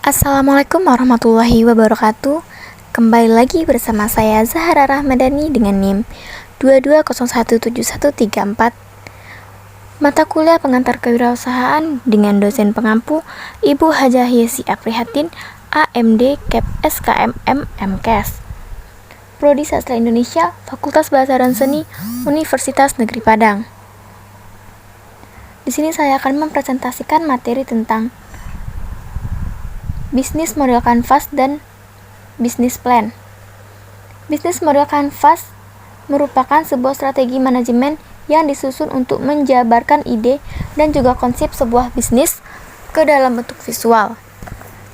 Assalamualaikum warahmatullahi wabarakatuh. Kembali lagi bersama saya Zahra Rahmadani dengan NIM 22017134. Mata kuliah pengantar kewirausahaan dengan dosen pengampu Ibu Hajah Yesi Aprihatin, AMD Kep SKM MKes. Prodi Sastra Indonesia, Fakultas Bahasa dan Seni, Universitas Negeri Padang. Di sini saya akan mempresentasikan materi tentang bisnis model kanvas dan bisnis plan. Bisnis model kanvas merupakan sebuah strategi manajemen yang disusun untuk menjabarkan ide dan juga konsep sebuah bisnis ke dalam bentuk visual.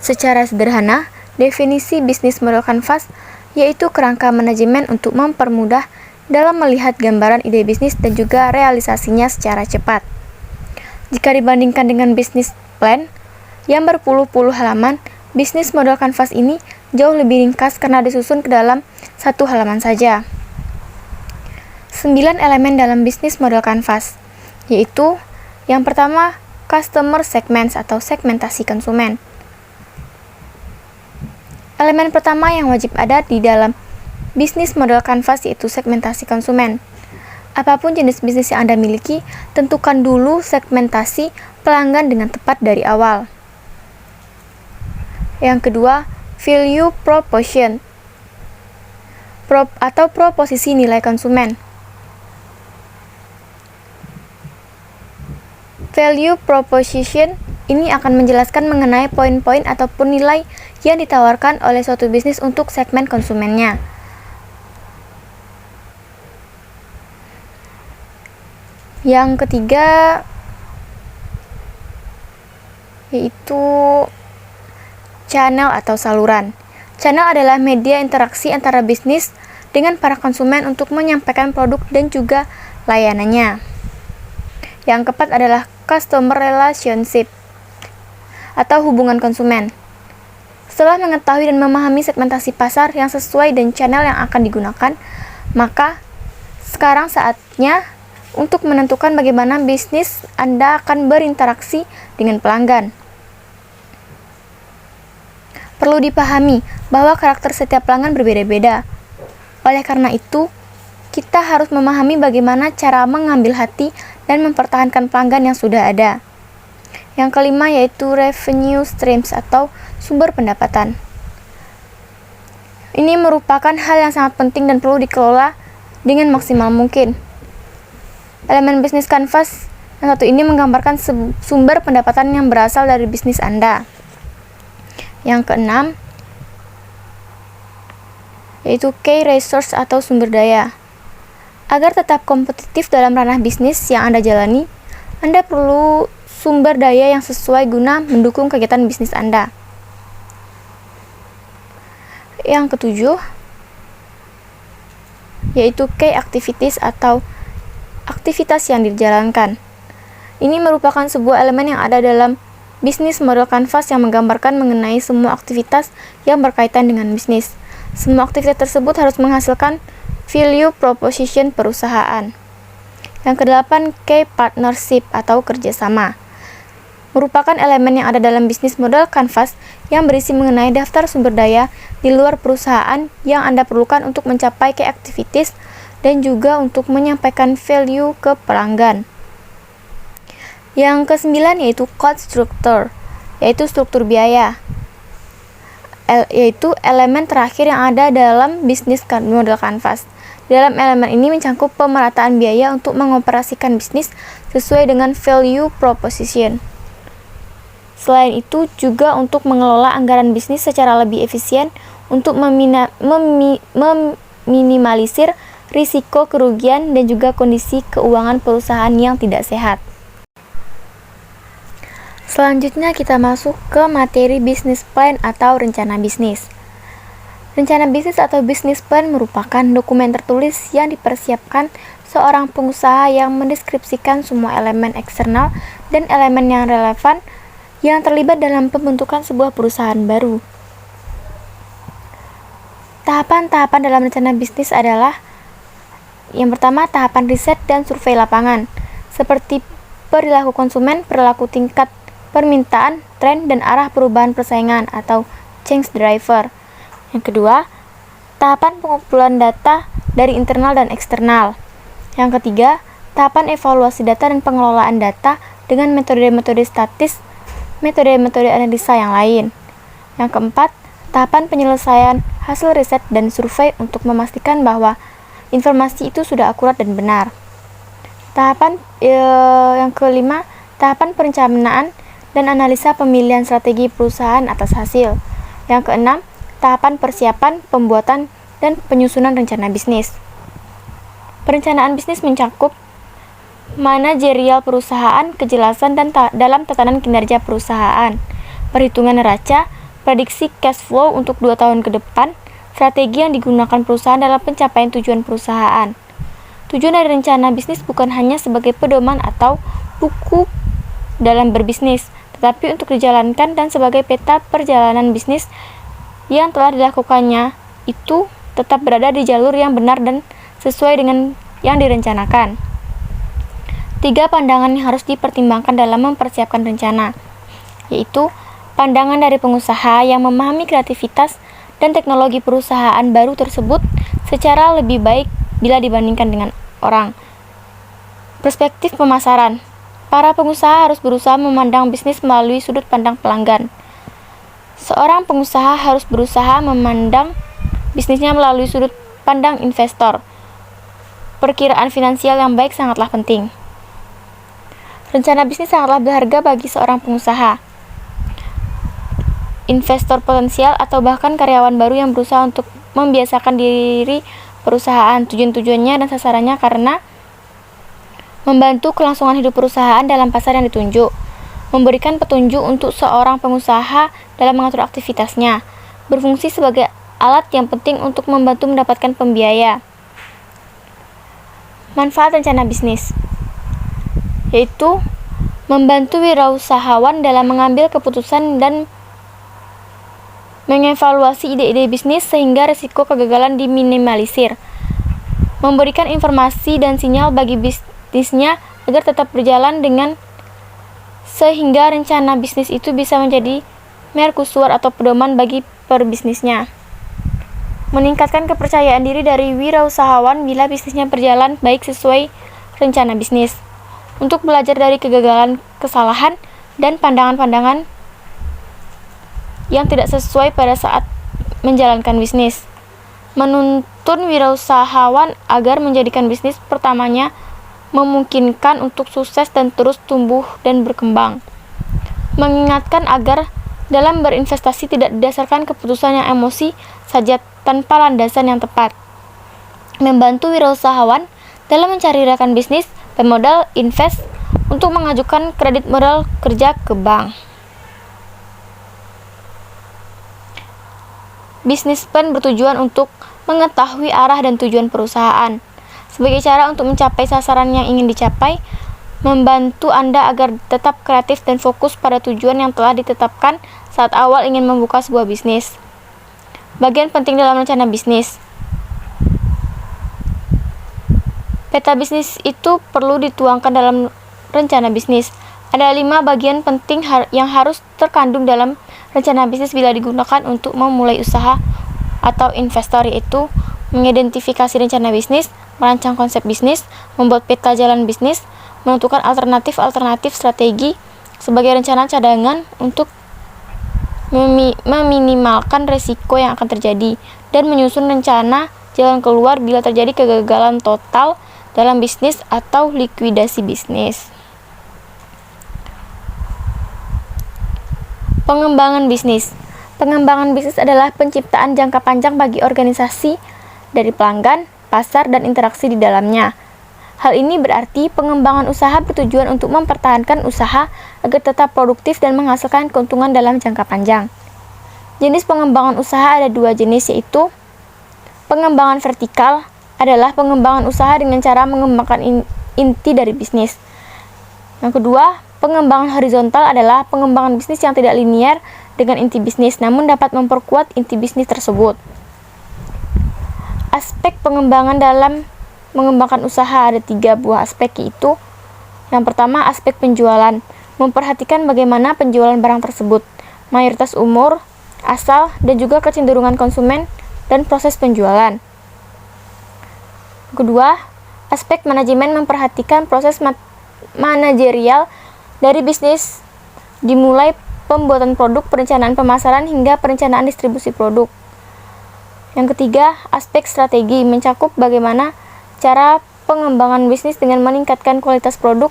Secara sederhana, definisi bisnis model kanvas yaitu kerangka manajemen untuk mempermudah dalam melihat gambaran ide bisnis dan juga realisasinya secara cepat. Jika dibandingkan dengan bisnis plan yang berpuluh-puluh halaman, bisnis model kanvas ini jauh lebih ringkas karena disusun ke dalam satu halaman saja. 9 elemen dalam bisnis model kanvas, yaitu yang pertama, customer segments atau segmentasi konsumen. Elemen pertama yang wajib ada di dalam bisnis model kanvas yaitu segmentasi konsumen. Apapun jenis bisnis yang Anda miliki, tentukan dulu segmentasi pelanggan dengan tepat dari awal. Yang kedua, value proposition atau proposisi nilai konsumen. Value proposition ini akan menjelaskan mengenai poin-poin ataupun nilai yang ditawarkan oleh suatu bisnis untuk segmen konsumennya. Yang ketiga yaitu channel atau saluran. Channel adalah media interaksi antara bisnis dengan para konsumen untuk menyampaikan produk dan juga layanannya. Yang keempat adalah customer relationship atau hubungan konsumen. Setelah mengetahui dan memahami segmentasi pasar yang sesuai dan channel yang akan digunakan, maka sekarang saatnya untuk menentukan bagaimana bisnis Anda akan berinteraksi dengan pelanggan. Perlu dipahami bahwa karakter setiap pelanggan berbeda-beda. Oleh karena itu, kita harus memahami bagaimana cara mengambil hati dan mempertahankan pelanggan yang sudah ada. Yang kelima yaitu revenue streams atau sumber pendapatan. Ini merupakan hal yang sangat penting dan perlu dikelola dengan maksimal mungkin. Elemen bisnis kanvas yang satu ini menggambarkan sumber pendapatan yang berasal dari bisnis Anda. Yang keenam yaitu key resource atau sumber daya. Agar tetap kompetitif dalam ranah bisnis yang Anda jalani, Anda perlu sumber daya yang sesuai guna mendukung kegiatan bisnis Anda. Yang ketujuh yaitu key activities atau aktivitas yang dijalankan. Ini merupakan sebuah elemen yang ada dalam bisnis model kanvas yang menggambarkan mengenai semua aktivitas yang berkaitan dengan bisnis. Semua aktivitas tersebut harus menghasilkan value proposition perusahaan. Yang kedelapan, key partnership atau kerjasama. Merupakan elemen yang ada dalam bisnis model kanvas yang berisi mengenai daftar sumber daya di luar perusahaan yang Anda perlukan untuk mencapai key activities dan juga untuk menyampaikan value ke pelanggan. Yang kesembilan yaitu cost structure, yaitu struktur biaya, yaitu elemen terakhir yang ada dalam bisnis model kanvas. Dalam elemen ini mencakup pemerataan biaya untuk mengoperasikan bisnis sesuai dengan value proposition. Selain itu juga untuk mengelola anggaran bisnis secara lebih efisien untuk meminimalisir risiko kerugian dan juga kondisi keuangan perusahaan yang tidak sehat. Selanjutnya kita masuk ke materi bisnis plan atau rencana bisnis. Rencana bisnis atau bisnis plan merupakan dokumen tertulis yang dipersiapkan seorang pengusaha yang mendeskripsikan semua elemen eksternal dan elemen yang relevan yang terlibat dalam pembentukan sebuah perusahaan baru. Tahapan-tahapan dalam rencana bisnis adalah yang pertama, tahapan riset dan survei lapangan, seperti perilaku konsumen, perilaku tingkat permintaan, tren, dan arah perubahan persaingan atau change driver. Yang kedua, tahapan pengumpulan data dari internal dan eksternal. Yang ketiga, tahapan evaluasi data dan pengelolaan data dengan metode-metode statis, metode-metode analisa yang lain. Yang keempat, tahapan penyelesaian hasil riset dan survei untuk memastikan bahwa informasi itu sudah akurat dan benar. Yang kelima, tahapan perencanaan dan analisa pemilihan strategi perusahaan atas hasil. Yang keenam, tahapan persiapan, pembuatan, dan penyusunan rencana bisnis. Perencanaan bisnis mencakup manajerial perusahaan, kejelasan dan dalam tatanan kinerja perusahaan, perhitungan neraca, prediksi cash flow untuk 2 tahun ke depan, strategi yang digunakan perusahaan dalam pencapaian tujuan perusahaan. Tujuan dari rencana bisnis bukan hanya sebagai pedoman atau buku dalam berbisnis, tetapi untuk dijalankan dan sebagai peta perjalanan bisnis yang telah dilakukannya itu tetap berada di jalur yang benar dan sesuai dengan yang direncanakan. 3 pandangan yang harus dipertimbangkan dalam mempersiapkan rencana, yaitu pandangan dari pengusaha yang memahami kreativitas dan teknologi perusahaan baru tersebut secara lebih baik bila dibandingkan dengan orang. Perspektif pemasaran. Para pengusaha harus berusaha memandang bisnis melalui sudut pandang pelanggan. Seorang pengusaha harus berusaha memandang bisnisnya melalui sudut pandang investor. Perkiraan finansial yang baik sangatlah penting. Rencana bisnis sangatlah berharga bagi seorang pengusaha, investor potensial, atau bahkan karyawan baru yang berusaha untuk membiasakan diri perusahaan. Tujuan-tujuannya dan sasarannya karena membantu kelangsungan hidup perusahaan dalam pasar yang ditunjuk, memberikan petunjuk untuk seorang pengusaha dalam mengatur aktivitasnya, berfungsi sebagai alat yang penting untuk membantu mendapatkan pembiaya. Manfaat rencana bisnis, yaitu membantu wirausahawan dalam mengambil keputusan dan mengevaluasi ide-ide bisnis sehingga risiko kegagalan diminimalisir, memberikan informasi dan sinyal bagi bisnisnya agar tetap berjalan dengan sehingga rencana bisnis itu bisa menjadi mercusuar atau pedoman bagi perbisnisnya. Meningkatkan kepercayaan diri dari wirausahawan bila bisnisnya berjalan baik sesuai rencana bisnis. Untuk belajar dari kegagalan, kesalahan, dan pandangan-pandangan yang tidak sesuai pada saat menjalankan bisnis. Menuntun wirausahawan agar menjadikan bisnis pertamanya memungkinkan untuk sukses dan terus tumbuh dan berkembang. Mengingatkan agar dalam berinvestasi tidak didasarkan keputusan yang emosi saja tanpa landasan yang tepat. Membantu wirausahawan dalam mencari rekan bisnis, pemodal, invest untuk mengajukan kredit modal kerja ke bank. Bisnis plan bertujuan untuk mengetahui arah dan tujuan perusahaan. Sebagai cara untuk mencapai sasaran yang ingin dicapai, membantu Anda agar tetap kreatif dan fokus pada tujuan yang telah ditetapkan saat awal ingin membuka sebuah bisnis. Bagian penting dalam rencana bisnis. Peta bisnis itu perlu dituangkan dalam rencana bisnis. Ada 5 bagian penting yang harus terkandung dalam rencana bisnis bila digunakan untuk memulai usaha atau investor, yaitu mengidentifikasi rencana bisnis, merancang konsep bisnis, membuat peta jalan bisnis, menentukan alternatif strategi sebagai rencana cadangan untuk meminimalkan risiko yang akan terjadi, dan menyusun rencana jalan keluar bila terjadi kegagalan total dalam bisnis atau likuidasi bisnis. Pengembangan bisnis. Pengembangan bisnis adalah penciptaan jangka panjang bagi organisasi dari pelanggan, pasar, dan interaksi di dalamnya. Hal ini berarti pengembangan usaha bertujuan untuk mempertahankan usaha agar tetap produktif dan menghasilkan keuntungan dalam jangka panjang. Jenis pengembangan usaha ada 2 jenis, yaitu pengembangan vertikal adalah pengembangan usaha dengan cara mengembangkan inti dari bisnis. Yang kedua, pengembangan horizontal adalah pengembangan bisnis yang tidak linear dengan inti bisnis, namun dapat memperkuat inti bisnis tersebut. Aspek pengembangan dalam mengembangkan usaha ada 3 buah aspek, yaitu yang pertama, aspek penjualan. memperhatikan bagaimana penjualan barang tersebut, mayoritas umur, asal, dan juga kecenderungan konsumen dan proses penjualan. Kedua, aspek manajemen memperhatikan proses manajerial dari bisnis, dimulai pembuatan produk, perencanaan pemasaran, hingga perencanaan distribusi produk. Yang ketiga, aspek strategi mencakup bagaimana cara pengembangan bisnis dengan meningkatkan kualitas produk,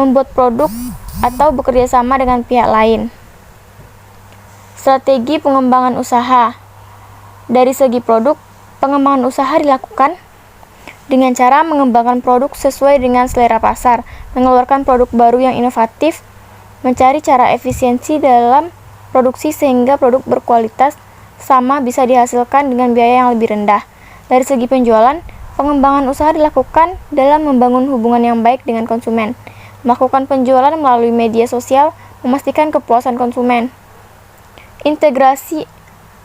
membuat produk, atau bekerja sama dengan pihak lain. Strategi pengembangan usaha. Dari segi produk, pengembangan usaha dilakukan dengan cara mengembangkan produk sesuai dengan selera pasar, mengeluarkan produk baru yang inovatif, mencari cara efisiensi dalam produksi sehingga produk berkualitas sama bisa dihasilkan dengan biaya yang lebih rendah. Dari segi penjualan, pengembangan usaha dilakukan dalam membangun hubungan yang baik dengan konsumen, melakukan penjualan melalui media sosial, memastikan kepuasan konsumen. Integrasi.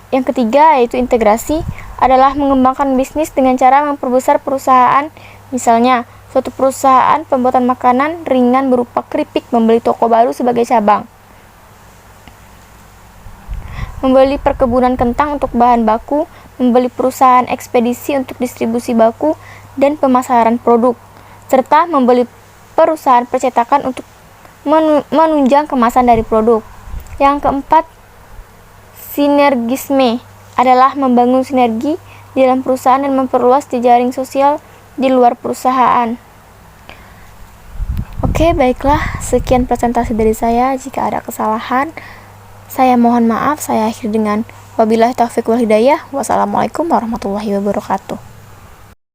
Yang ketiga yaitu integrasi adalah mengembangkan bisnis dengan cara memperbesar perusahaan. Misalnya, suatu perusahaan pembuatan makanan ringan berupa keripik membeli toko baru sebagai cabang, membeli perkebunan kentang untuk bahan baku, membeli perusahaan ekspedisi untuk distribusi baku dan pemasaran produk, serta membeli perusahaan percetakan untuk menunjang kemasan dari produk. Yang keempat, sinergisme adalah membangun sinergi di dalam perusahaan dan memperluas jejaring sosial di luar perusahaan. Oke, baiklah, sekian presentasi dari saya. Jika ada kesalahan, saya mohon maaf. Saya akhiri dengan wabillahi taufiq wal hidayah. Wassalamualaikum warahmatullahi wabarakatuh.